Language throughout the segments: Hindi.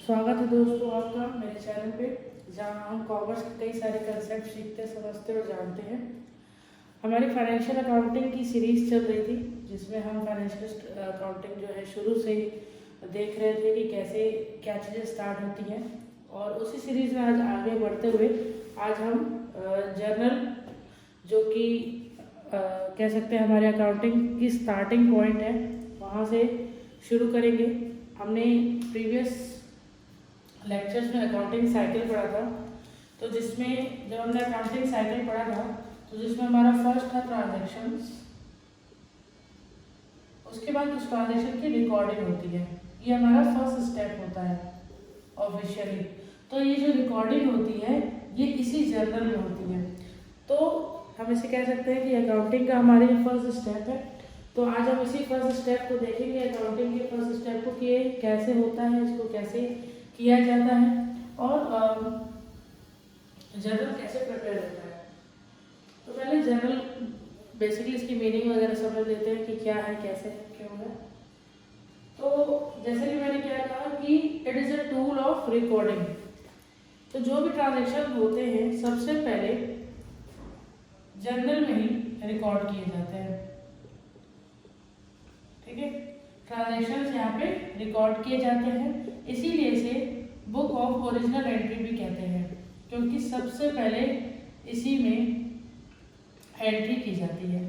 स्वागत है दोस्तों आपका मेरे चैनल पे, जहां हम कॉमर्स के कई सारे कंसेप्ट सीखते, समझते और जानते हैं। हमारी फाइनेंशियल अकाउंटिंग की सीरीज़ चल रही थी, जिसमें हम फाइनेंशियल अकाउंटिंग जो है शुरू से ही देख रहे थे कि कैसे क्या चीज़ें स्टार्ट होती हैं। और उसी सीरीज़ में आज आगे बढ़ते हुए आज हम जर्नल, जो कि कह सकते हैं हमारे अकाउंटिंग की स्टार्टिंग पॉइंट है, वहाँ से शुरू करेंगे। हमने प्रीवियस लेक्चर्स में अकाउंटिंग साइकिल पढ़ा था, तो जिसमें जब हमने अकाउंटिंग साइकिल पढ़ा था तो जिसमें हमारा फर्स्ट था ट्रांजैक्शंस, उसके बाद उस ट्रांजैक्शन की रिकॉर्डिंग होती है। ये हमारा फर्स्ट स्टेप होता है ऑफिशियली। तो ये जो रिकॉर्डिंग होती है ये इसी जर्नल में होती है। तो हम इसे कह सकते हैं कि अकाउंटिंग का हमारे फर्स्ट स्टेप है। तो आज हम इसी फर्स्ट स्टेप को देखेंगे, अकाउंटिंग के फर्स्ट स्टेप को कि कैसे होता है, इसको कैसे किया जाता है और जर्नल कैसे प्रिपेयर होता है। तो पहले जर्नल बेसिकली इसकी मीनिंग वगैरह समझ लेते हैं कि क्या है, कैसे है, क्यों है। तो जैसे कि मैंने क्या कहा कि it is a tool of recording. तो जो भी ट्रांजैक्शन होते हैं सबसे पहले जर्नल में ही रिकॉर्ड किए जाते हैं। ठीक है, ट्रांजैक्शंस यहाँ पे रिकॉर्ड किए जाते हैं, इसीलिए इसे बुक ऑफ ओरिजिनल एंट्री भी कहते हैं, क्योंकि सबसे पहले इसी में एंट्री की जाती है,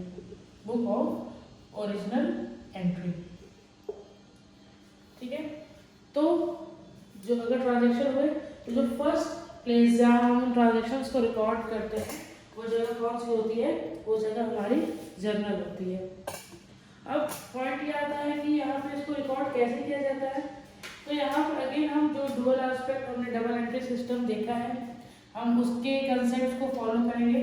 बुक ऑफ ओरिजिनल एंट्री। ठीक है, तो जो अगर ट्रांजैक्शन हुए तो जो फर्स्ट प्लेस जहाँ हम ट्रांजैक्शंस को रिकॉर्ड करते हैं वो जगह कौन सी होती है, वो जगह हमारी जर्नल होती है। अब पॉइंट ये आता है कि यहाँ पे इसको रिकॉर्ड कैसे किया जाता है। तो यहाँ पर अगेन हम जो डुअल एस्पेक्ट, हमने डबल एंट्री सिस्टम देखा है, हम उसके कंसेप्ट को फॉलो करेंगे।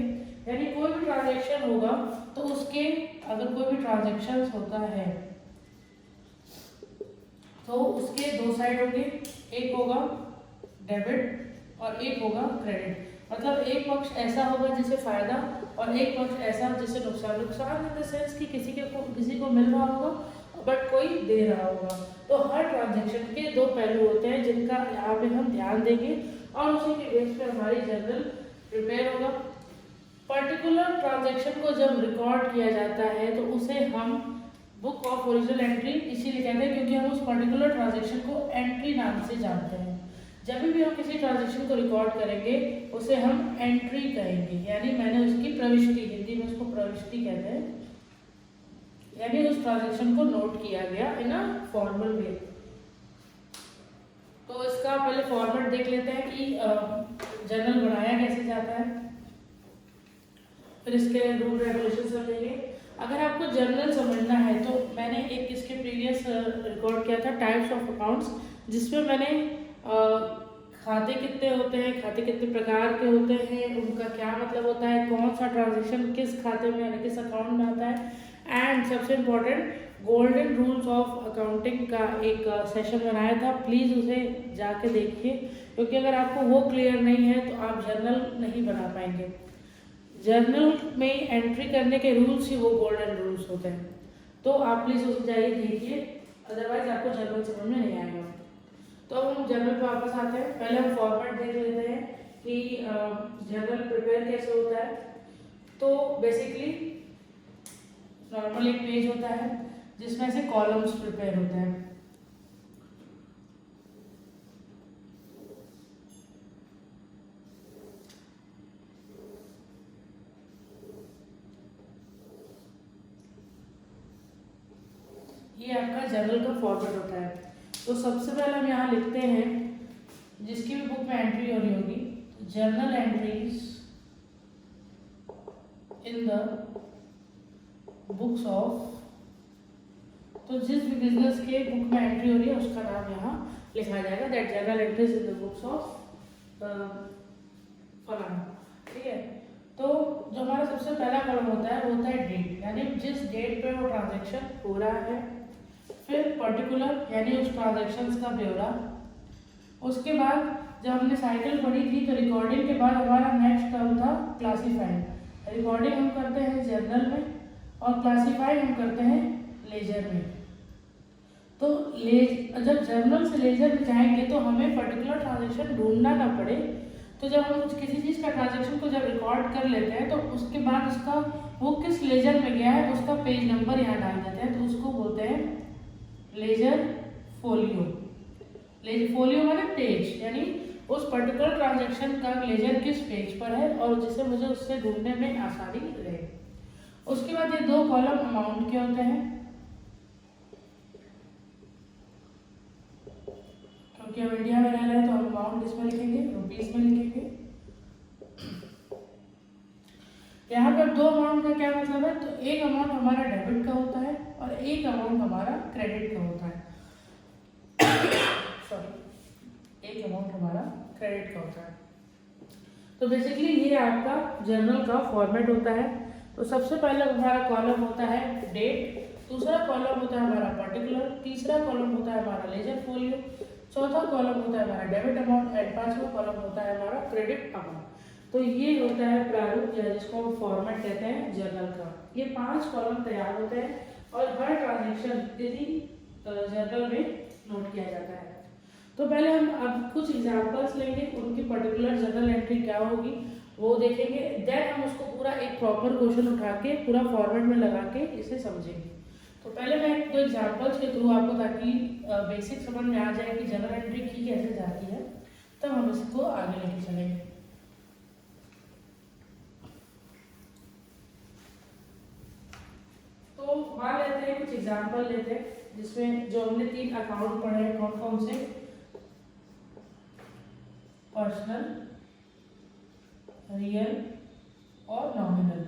यानी कोई भी ट्रांजैक्शन होगा तो उसके अगर कोई भी ट्रांजैक्शन होता है तो उसके दो साइड होंगे, एक होगा डेबिट और एक होगा क्रेडिट। मतलब एक पक्ष ऐसा होगा जिसे फायदा और एक पक्ष ऐसा जिसे नुकसान। नुकसान इन द सेंस कि किसी को मिल रहा होगा बट कोई दे रहा होगा। तो हर ट्रांजैक्शन के दो पहलू होते हैं जिनका यहाँ पे हम ध्यान देंगे और उसी के बेस पे हमारी जर्नल प्रिपेयर होगा। पर्टिकुलर ट्रांजैक्शन को जब रिकॉर्ड किया जाता है तो उसे हम बुक ऑफ ओरिजिनल एंट्री इसीलिए कहते हैं क्योंकि हम उस पर्टिकुलर ट्रांजैक्शन को एंट्री नाम से जानते हैं। जब भी हम किसी ट्रांजैक्शन को रिकॉर्ड करेंगे उसे हम एंट्री कहेंगे, यानी मैंने उसकी प्रविष्टि, हिंदी में उसको प्रविष्टि कहते हैं, यानी उस ट्रांजैक्शन को नोट किया गया इन अ फॉर्मल वे। तो इसका पहले फॉर्मेट देख लेते हैं कि जर्नल बनाया कैसे जाता है, फिर इसके रूल रेगुलेशन समझेंगे। अगर आपको जर्नल समझना है तो मैंने एक इसके प्रीवियस रिकॉर्ड किया था टाइप्स ऑफ अकाउंट्स, जिसमें मैंने खाते कितने होते हैं, खाते कितने प्रकार के होते हैं, उनका क्या मतलब होता है, कौन सा ट्रांजैक्शन किस खाते में यानी किस अकाउंट में आता है, एंड सबसे important golden rules of accounting का एक सेशन बनाया था। प्लीज़ उसे जाके देखिए, क्योंकि अगर आपको वो क्लियर नहीं है तो आप जर्नल नहीं बना पाएंगे। जर्नल में एंट्री करने के रूल्स ही वो गोल्डन रूल्स होते हैं, तो आप प्लीज़ उसे जाइए देखिए, अदरवाइज आपको जर्नल समझ में नहीं आएगा। तो अब हम जर्नल पे वापस आते हैं। पहले हम फॉर्मेट देख लेते हैं कि जर्नल प्रिपेयर कैसे होता है। तो बेसिकली नॉर्मल एक पेज होता है जिसमें से कॉलम्स प्रिपेयर होते हैं। ये आपका जर्नल का फॉर्मेट होता है। तो सबसे पहले हम यहाँ लिखते हैं, जिसकी भी बुक में एंट्री हो रही होगी, journal entries in the books of. तो जिस भी बिजनेस के बुक में एंट्री हो रही है उसका नाम यहाँ लिखा जाएगा, that journal entries in the books of फलाना। ठीक है, तो जो हमारा सबसे पहला कॉलम होता है वो होता है डेट, यानी जिस डेट पे वो ट्रांजैक्शन हो रहा है। फिर पर्टिकुलर यानी उस ट्रांजैक्शंस का ब्यौरा। उसके बाद जब हमने साइकिल पढ़ी थी तो रिकॉर्डिंग के बाद हमारा नेक्स्ट टर्म था क्लासीफाइड। रिकॉर्डिंग हम करते हैं जर्नल में और क्लासीफाइड हम करते हैं लेजर में। तो जब जर्नल से लेजर में जाएंगे तो हमें पर्टिकुलर ट्रांजेक्शन ढूंढना ना पड़े। तो जब हम किसी चीज़ का ट्रांजेक्शन को जब रिकॉर्ड कर लेते हैं तो उसके बाद उसका वो किस लेजर में गया है उसका पेज नंबर यहाँ डाल देते हैं, तो उसको बोलते हैं लेजर फोलियो। लेजर फोलियो माने पेज, यानी उस पर्टिकुलर ट्रांजेक्शन का लेजर किस पेज पर है और जिसे मुझे उससे ढूंढने में आसानी रहे। उसके बाद ये दो कॉलम अमाउंट के होते हैं, क्योंकि हम इंडिया में रह रहे हैं तो हम अमाउंट किसमें लिखेंगे, रुपीस में लिखेंगे। यहाँ पर दो अमाउंट का क्या मतलब है, तो एक अमाउंट हमारा डेबिट का होता है और एक अमाउंट हमारा क्रेडिट का होता है। सॉरी, एक अमाउंट हमारा क्रेडिट का होता है। तो बेसिकली ये आपका जर्नल का फॉर्मेट होता है। तो सबसे पहले हमारा कॉलम होता है डेट, दूसरा कॉलम होता है हमारा पर्टिकुलर, तीसरा कॉलम होता है हमारा लेजर फोलियो, चौथा कॉलम होता है हमारा डेबिट अमाउंट एंड पांचवा कॉलम होता है हमारा क्रेडिट अमाउंट। तो ये होता है प्रारूप या जिसको हम फॉर्मेट कहते हैं जर्नल का। ये 5 कॉलम तैयार होते हैं और हर ट्रांजेक्शन यदि जर्नल में नोट किया जाता है। तो पहले हम अब कुछ एग्जांपल्स लेंगे, उनकी पर्टिकुलर जर्नल एंट्री क्या होगी वो देखेंगे, देन हम उसको पूरा एक प्रॉपर क्वेश्चन उठा के पूरा फॉर्मेट में लगा के इसे समझेंगे। तो पहले मैं एक दो एग्जांपल्स के थ्रू आपको, ताकि बेसिक समझ में आ जाए कि जर्नल एंट्री की कैसे जाती है, तब हम इसको आगे लेके चलेंगे। तो मान लेते हैं कुछ एग्जांपल लेते हैं जिसमें जो हमने 3 अकाउंट पढ़े हैं, कौन कौन से, पर्सनल, रियल और नॉमिनल।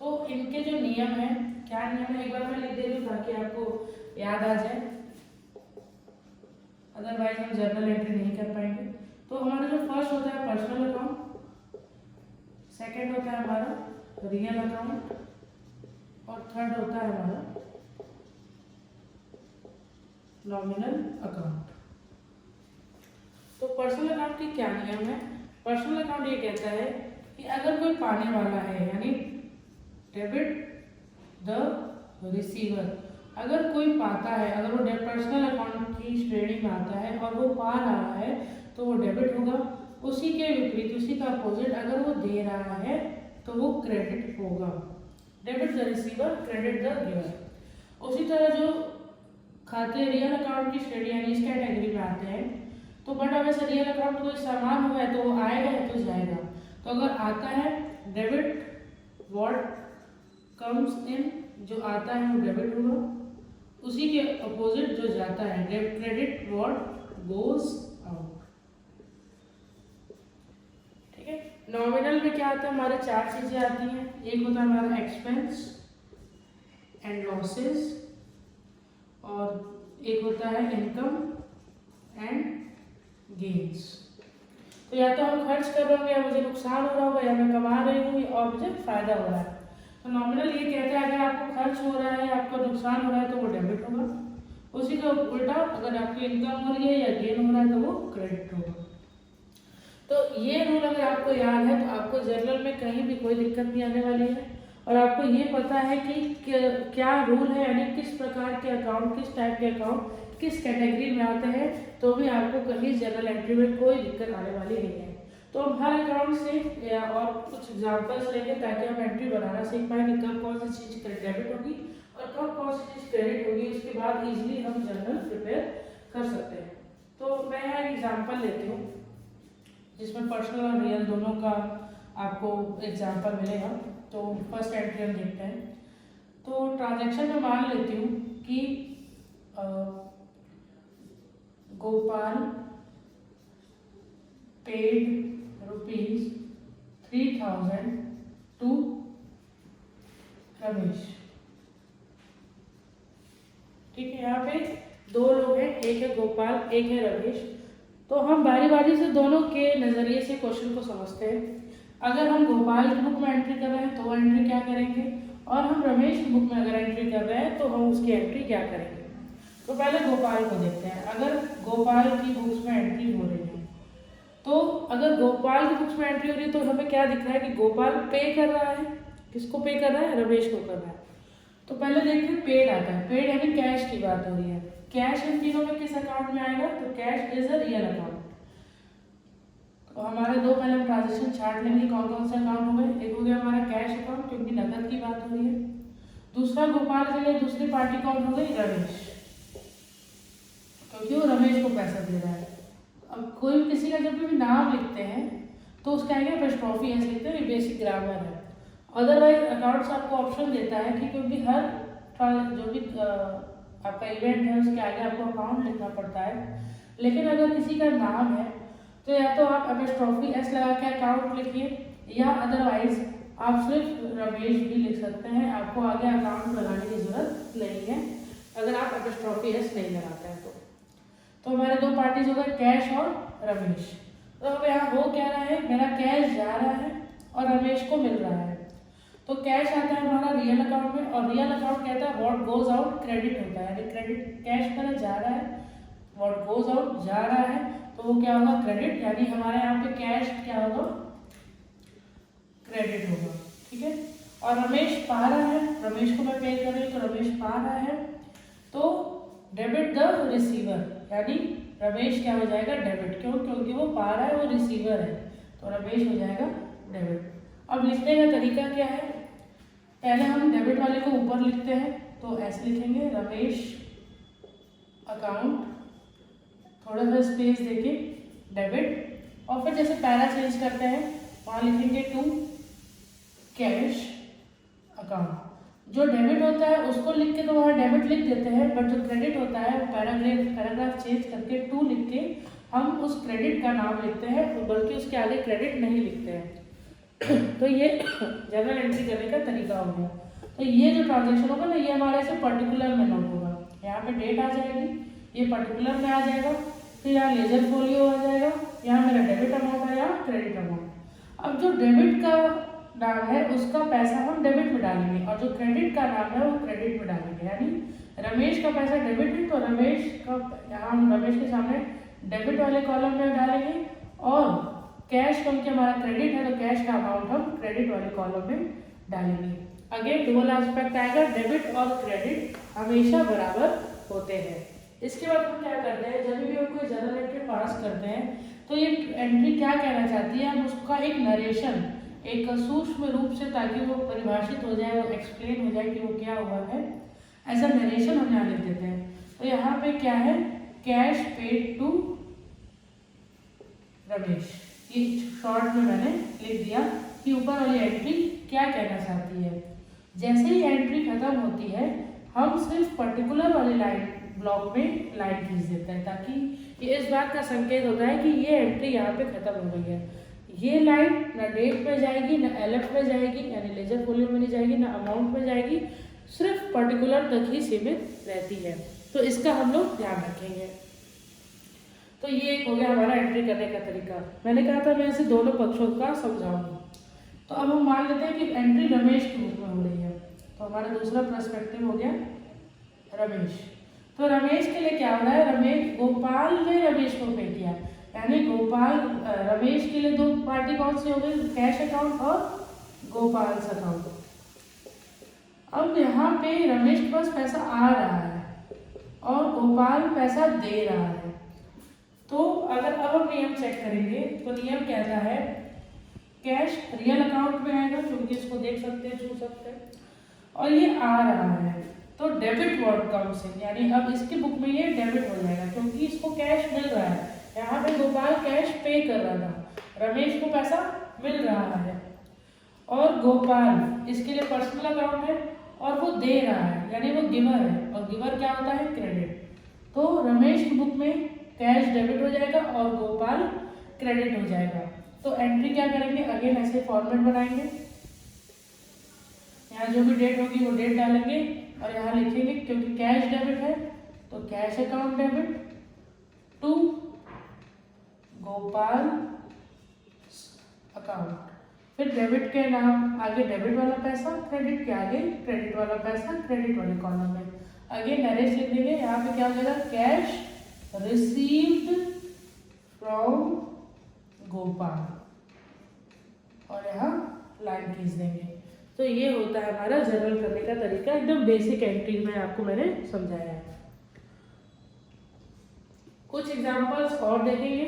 तो इनके जो नियम है, क्या नियम है एक बार मैं लिख दे रही हूँ ताकि आपको याद आ जाए, अदरवाइज हम जर्नल एंट्री नहीं कर पाएंगे। तो हमारा जो फर्स्ट होता है पर्सनल अकाउंट, सेकंड होता है हमारा रियल अकाउंट और थर्ड होता है हमारा नॉमिनल अकाउंट। तो पर्सनल अकाउंट की क्या नियम है, पर्सनल अकाउंट ये कहता है कि अगर कोई पाने वाला है, यानी डेबिट द रिसीवर, अगर कोई पाता है, अगर वो पर्सनल अकाउंट की श्रेणी में आता है और वो पा रहा है तो वो डेबिट होगा। उसी के विपरीत, उसी का अपोजिट, अगर वो दे रहा है तो वो क्रेडिट होगा। Debit the receiver, credit the giver. उसी तरह जो खाते रियल अकाउंट की श्रेणी यानी इस कैटेगरी में आते हैं, तो बट अगर से रियल अकाउंट कोई सामान हुआ है तो वो आएगा या तो जाएगा। तो अगर आता है डेबिट व्हाट कम्स इन, जो आता है वो डेबिट होगा, उसी के अपोजिट जो जाता है क्रेडिट व्हाट गोज आउट। ठीक है। नॉमिनल में क्या आता है, हमारे 4 चीजें आती हैं। एक होता है हमारा एक्सपेंस एंड लॉसेस, और एक होता है इनकम एंड गेन्स। तो या तो हम खर्च कर रहे होंगे या मुझे नुकसान हो रहा होगा, या मैं कमा रही हूँ और मुझे फायदा हो रहा है। तो नॉमिनल ये कहता है अगर आपको खर्च हो रहा है, आपको नुकसान हो रहा है तो वो डेबिट होगा, उसी का उल्टा अगर आपकी इनकम हो रही है या गेन हो रहा है तो वो क्रेडिट होगा। तो ये रूल अगर आपको याद है तो आपको जर्नल में कहीं भी कोई दिक्कत नहीं आने वाली है, और आपको ये पता है कि क्या रूल है, यानी किस प्रकार के अकाउंट, किस टाइप के अकाउंट किस कैटेगरी में आते हैं, तो भी आपको कहीं जर्नल एंट्री में कोई दिक्कत आने वाली नहीं है। तो हम हर अकाउंट से और कुछ एग्जांपल्स लेंगे ताकि हम एंट्री बनाना सीख पाए कि कब कौन सी चीज़ डेबिट होगी और कब कौन सी चीज़ क्रेडिट होगी। उसके बाद इजीली हम जर्नल प्रिपेयर कर सकते हैं। तो मैं यहाँ एक एग्जांपल लेती हूँ जिसमें पर्सनल और रियल दोनों का आपको एग्जांपल मिलेगा। तो फर्स्ट एंट्री हम देखते हैं। तो ट्रांजैक्शन में मान लेती हूँ कि गोपाल पेड ₹3000 टू रमेश। ठीक है, यहाँ पे 2 लोग हैं, एक है गोपाल एक है रमेश। तो हम बारी बारी से दोनों के नज़रिए से क्वेश्चन को समझते हैं। अगर हम गोपाल की बुक में एंट्री कर रहे हैं तो वो एंट्री क्या करेंगे, और हम रमेश की बुक में अगर एंट्री कर रहे हैं तो हम उसकी एंट्री क्या करेंगे। तो पहले गोपाल को देखते हैं। अगर गोपाल की बुक्स में एंट्री हो रही है, तो अगर गोपाल की बुक्स में एंट्री हो रही है तो हमें क्या दिख रहा है कि गोपाल पे कर रहा है। किसको पे कर रहा है, रमेश को कर रहा है। तो पहले देखते हैं पेड आता है, पेड यानी कैश की बात हो रही है। कैश इन तीनों में किस अकाउंट में आएगा? तो cash is a real account. तो हमारे दो पहले हम ट्रांजेक्शन छाट लेंगे कौन कौन से अकाउंट हो गए। एक हो गया हमारा कैश अकाउंट क्योंकि नकद की बात हो रही है। दूसरा गोपाल के लिए दूसरी पार्टी कौन हो गई? रमेश, क्योंकि वो रमेश को पैसा दे रहा है। अब कोई किसी का जब भी नाम लिखते हैं तो उसका आगे एपॉस्ट्रोफी एस लिखते हैं, ये बेसिक ग्रामर है। अदरवाइज अकाउंट्स आपको ऑप्शन देता है कि क्योंकि हर जो भी आपका इवेंट है उसके आगे आपको अकाउंट लिखना पड़ता है, लेकिन अगर किसी का नाम है तो या तो आप एपॉस्ट्रोफी एस लगा के अकाउंट लिखिए, या अदरवाइज आप सिर्फ रमेश भी लिख सकते हैं। आपको आगे अकाउंट लगाने की जरूरत नहीं है अगर आप एपॉस्ट्रोफी एस नहीं लगाते हैं तो हमारे दो पार्टीज हो गए, कैश और रमेश। तो अब यहाँ हो क्या रहा है? मेरा कैश जा रहा है और रमेश को मिल रहा है। तो कैश आता है हमारा रियल अकाउंट में, और रियल अकाउंट कहता है व्हाट गोज आउट क्रेडिट होता है, यानी क्रेडिट कैश मेरा जा रहा है, व्हाट गोज आउट जा रहा है, तो वो क्या होगा? क्रेडिट, यानी हमारे यहाँ पे कैश क्या होगा? क्रेडिट होगा। ठीक है। और रमेश पा रहा है, रमेश को मैं पे कर रही हूँ तो रमेश पा रहा है, तो डेबिट द रिसीवर, यानी रमेश क्या हो जाएगा? डेबिट। क्यों? क्योंकि वो पा रहा है, वो रिसीवर है, तो रमेश हो जाएगा डेबिट। अब लिखने का तरीका क्या है? पहले हम डेबिट वाले को ऊपर लिखते हैं, तो ऐसे लिखेंगे रमेश अकाउंट, थोड़ा सा स्पेस देके डेबिट, और फिर जैसे पैरा चेंज करते हैं वहाँ लिखेंगे टू कैश अकाउंट। जो डेबिट होता है उसको लिख के तो वहाँ डेबिट लिख देते हैं, बट जो क्रेडिट होता है वो पैराग्राफ चेंज करके टू लिख के हम उस क्रेडिट का नाम लिखते हैं, बल्कि उसके आगे क्रेडिट नहीं लिखते हैं। तो ये जनरल एंट्री करने का तरीका हो गया। तो ये जो ट्रांजेक्शन होगा ना, ये हमारे से पर्टिकुलर में नोट होगा। यहाँ पे डेट आ जाएगी, ये पर्टिकुलर में आ जाएगा, फिर यहाँ लेजर फोलियो आ जाएगा, यहाँ मेरा डेबिट अमाउंट है, यहाँ क्रेडिट अमाउंट। अब जो डेबिट का नाम है उसका पैसा हम डेबिट में डालेंगे, और जो क्रेडिट का नाम है वो क्रेडिट में डालेंगे। यानी रमेश का पैसा डेबिट है तो रमेश का यहाँ हम रमेश के सामने डेबिट वाले कॉलम में डालेंगे, और कैश क्योंकि हमारा क्रेडिट है तो कैश का अमाउंट हम क्रेडिट वाले कॉलम में डालेंगे। अगेन डुअल एस्पेक्ट आएगा, डेबिट और क्रेडिट हमेशा बराबर होते हैं। इसके बाद हम क्या करते हैं, जब भी हम कोई जर्नल एंट्री पास करते हैं तो ये एंट्री क्या कहना चाहती है, हम उसका एक नरेशन, एक सूक्ष्म रूप से, ताकि वो परिभाषित हो जाए, वो एक्सप्लेन हो जाए कि वो क्या हुआ है, ऐसा नरेशन हम यहाँ लिख देते हैं। तो यहाँ पे क्या है? कैश पेड टू रमेश, ये शॉर्ट में मैंने लिख दिया कि ऊपर वाली एंट्री क्या कहना चाहती है। जैसे ही एंट्री खत्म होती है हम सिर्फ पर्टिकुलर वाली लाइन ब्लॉक में लाइन खींच देते हैं, ताकि ये इस बात का संकेत होता है कि ये एंट्री यहाँ पे खत्म हो गई है। ये लाइन ना डेट में जाएगी, ना एलएफ में जाएगी, यानी लेजर फोलियो में नहीं जाएगी, ना अमाउंट में जाएगी, सिर्फ पर्टिकुलर तक ही सीमित रहती है। तो इसका हम लोग ध्यान रखेंगे। तो ये एक हो गया हमारा एंट्री करने का तरीका। मैंने कहा था मैं इसे दोनों पक्षों का समझाऊंगा। तो अब हम मान लेते हैं कि एंट्री रमेश के रूप में हो रही है, तो हमारा दूसरा पर्सपेक्टिव हो गया रमेश। तो रमेश के लिए क्या हो रहा है? रमेश, गोपाल ने रमेश को पे किया, यानी गोपाल रमेश के लिए दो पार्टी कौन सी हो गई? कैश अकाउंट और गोपाल अकाउंट। अब यहाँ पे रमेश के पास पैसा आ रहा है और गोपाल पैसा दे रहा है। तो अगर अब हम नियम चेक करेंगे तो नियम कहता है कैश रियल अकाउंट में आएगा, क्योंकि इसको देख सकते हैं, छू सकते हैं, और ये आ रहा है तो डेबिट वर्ड कम्स इन, यानी अब इसके बुक में ये डेबिट हो जाएगा क्योंकि इसको कैश मिल रहा है। यहाँ पे गोपाल कैश पे कर रहा था, रमेश को पैसा मिल रहा है, और गोपाल इसके लिए पर्सनल अकाउंट है और वो दे रहा है, यानी वो गिवर है, और गिवर क्या होता है? क्रेडिट। तो रमेश की बुक में कैश डेबिट हो जाएगा और गोपाल क्रेडिट हो जाएगा। तो एंट्री क्या करेंगे? अगेन ऐसे फॉर्मेट बनाएंगे, यहाँ जो भी डेट होगी वो डेट डालेंगे और यहाँ लिखेंगे क्योंकि कैश डेबिट है तो cash account debit to Gopal account, फिर डेबिट के नाम आगे डेबिट वाला पैसा, क्रेडिट के आगे क्रेडिट वाला पैसा, क्रेडिट वाले कॉलम में अगेन नरेश लिख देंगे। यहाँ पे क्या हो जाएगा? कैश रिसीव्ड फ्रॉम गोपाल, और यहाँ लाइन खींच देंगे। तो ये होता है हमारा जर्नल करने का तरीका, एकदम बेसिक एंट्री में आपको मैंने समझाया है। कुछ एग्जांपल्स और देखेंगे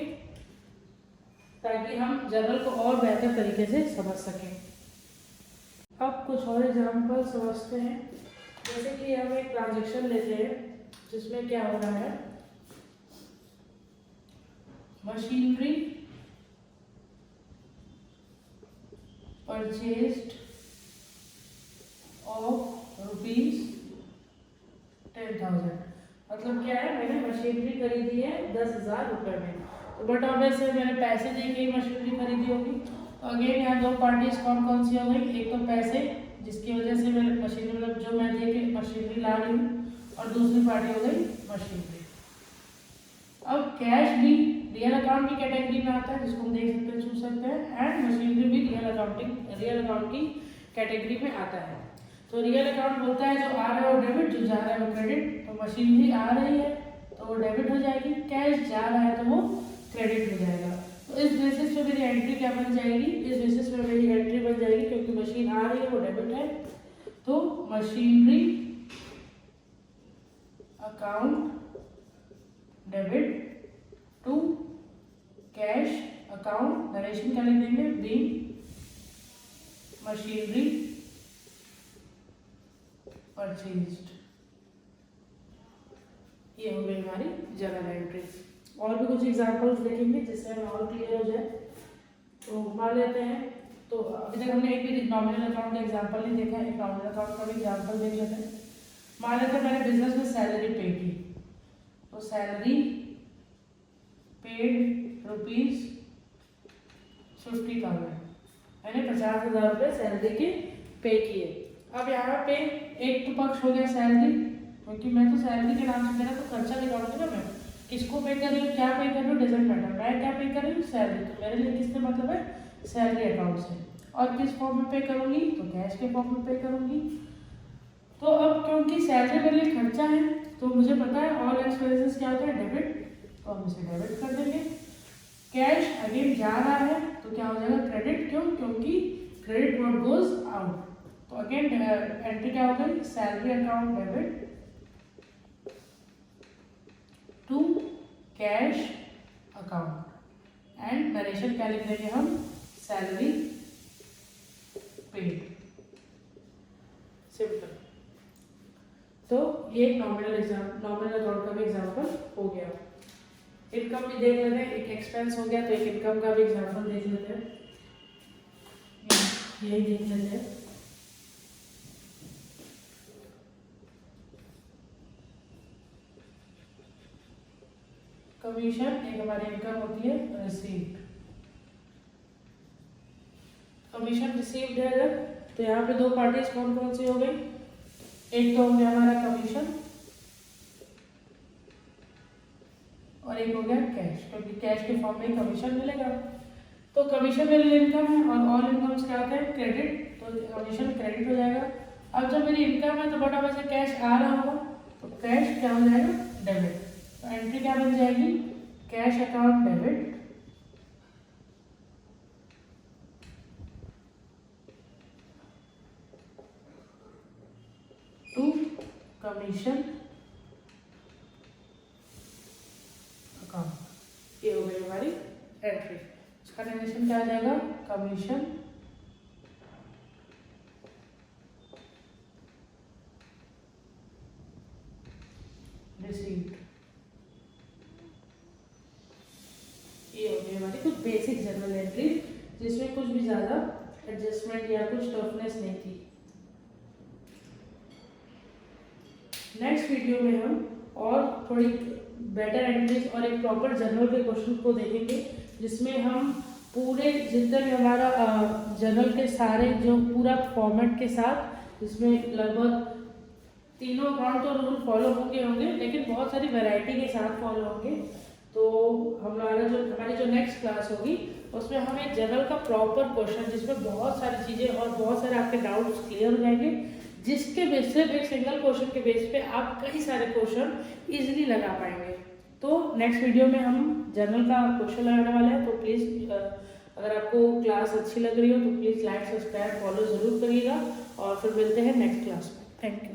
ताकि हम जर्नल को और बेहतर तरीके से समझ सकें। अब कुछ और एग्जांपल समझते हैं। जैसे कि हम एक ट्रांजैक्शन लेते हैं जिसमें क्या हो रहा है, मशीनरी परचेज्ड ऑफ ₹10,000। मतलब क्या है, मैंने मशीनरी खरीदी है 10,000 रुपये में। तो बट ऑब्वियसली मैंने पैसे दे के मशीनरी खरीदी होगी। तो अगेन यहाँ दो पार्टीज कौन कौन सी हो गई, एक तो पैसे जिसकी वजह से मैं मशीनरी मतलब जो मैं दे के मशीनरी ला रही हूँ, और दूसरी पार्टी हो गई मशीनरी। अब कैश भी रियल अकाउंट की कैटेगरी में आता है जिसको हम देख सकते हैं, छू सकते हैं, एंड मशीनरी भी रियल अकाउंट की कैटेगरी में आता है। तो रियल अकाउंट बोलता है जो आ रहा है वो डेबिट, जो जा रहा है वो क्रेडिट। तो मशीनरी आ रही है तो वो डेबिट हो जाएगी, कैश जा रहा है तो वो क्रेडिट हो जाएगा। तो इस बेसिस पे मेरी एंट्री क्या बन जाएगी, इस बेसिस पे मेरी एंट्री बन जाएगी, क्योंकि मशीन आ रही है वो डेबिट है, तो machinery account debit to cash account, narration क्या लिख देंगे, बीइंग मशीनरी परचेज्ड। ये हो गई हमारी जर्नल एंट्री। और भी कुछ एग्जांपल्स देखेंगे जिससे हमें और क्लियर हो जाए। तो मान लेते हैं, तो अभी तक हमने एक भी नॉमिनल अकाउंट का एग्जांपल नहीं देखा है, एक नॉमिनल अकाउंट का भी एग्जांपल देख लेते हैं। मान लेते हैं मैंने बिजनेस में सैलरी पे की, तो सैलरी पेड ₹50,000, मैंने 50,000 रुपये सैलरी के पे किए। अब यहाँ पे एक तो पक्ष हो गया सैलरी, क्योंकि मैं तो सैलरी के नाम से मेरा तो खर्चा निकालूंगी ना, मैं किसको पे कर रही हूँ, क्या पे कर रही हूँ, डजेंट मैटर, मैं क्या पे कर रही हूँ, सैलरी। तो मेरे लिए किससे मतलब है, सैलरी अकाउंट से। और किस फॉर्म में पे करूँगी, तो कैश के फॉर्म में पे करूँगी। तो अब क्योंकि सैलरी मेरे लिए खर्चा है, तो मुझे पता है ऑल एक्सपेंसेस क्या होता है, डेबिट, तो हम इसे डेबिट कर देंगे। कैश अगेन जा रहा है तो क्या हो जाएगा, क्रेडिट। क्यों, क्योंकि क्रेडिट व्हाट गोज आउट। तो अगेन एंट्री क्या हो गई, salary account debit to cash account, and narration क्या लिख देंगे हम, सैलरी पेड। सिंपल। तो ये नॉमिनल अकाउंट का भी एग्जांपल हो गया। इनकम भी देख लेते हैं, एक एक्सपेंस हो गया, तो एक इनकम का भी एग्जांपल देख लेते हैं, यही देख लेते हैं। कमीशन एक हमारी इनकम होती है, रिसीव्ड। कमीशन रिसीव्ड है अगर, तो यहाँ पे दो पार्टीज कौन कौन सी हो गई, एक तो हो गया हमारा कमीशन और एक हो गया कैश, क्योंकि कैश के फॉर्म में कमीशन मिलेगा। तो कमीशन मेरे लिए इनकम है, और ऑल इनकम्स क्या होते हैं, क्रेडिट, तो कमीशन क्रेडिट हो जाएगा। अब जब मेरी इनकम है तो बटा वैसे कैश आ रहा होगा, तो कैश क्या हो जाएगा, डेबिट। तो एंट्री क्या बन जाएगी, cash account debit to commission account. ये हो गई हमारी एंट्री। इसका डेफिनेशन क्या आ जाएगा, कमीशन रिसीव्ड। ये हो गई हमारी कुछ बेसिक जनरल एंट्री, जिसमें कुछ भी ज्यादा एडजस्टमेंट या कुछ टफनेस नहीं थी। नेक्स्ट वीडियो में हम और थोड़ी बेटर एंट्रीज और एक प्रॉपर जर्नल के क्वेश्चन को देखेंगे, जिसमें हम पूरे जितने भी हमारा जर्नल के सारे जो पूरा फॉर्मेट के साथ, जिसमें लगभग तीनों अकाउंट तो रूल फॉलो होंगे, लेकिन बहुत सारी वैरायटी के साथ फॉलो होंगे। तो हमारी जो नेक्स्ट क्लास होगी उसमें हमें जर्नल का प्रॉपर क्वेश्चन, जिसमें बहुत सारी चीज़ें और बहुत सारे आपके डाउट्स क्लियर हो जाएंगे, जिसके बेस पे एक सिंगल क्वेश्चन के बेस पे आप कई सारे क्वेश्चन इजीली लगा पाएंगे। तो नेक्स्ट वीडियो में हम जर्नल का क्वेश्चन लगाने वाले हैं। तो प्लीज़ अगर आपको क्लास अच्छी लग रही हो तो प्लीज़ लाइक, सब्सक्राइब, फॉलो ज़रूर करिएगा, और फिर मिलते हैं नेक्स्ट क्लास में। Thank you.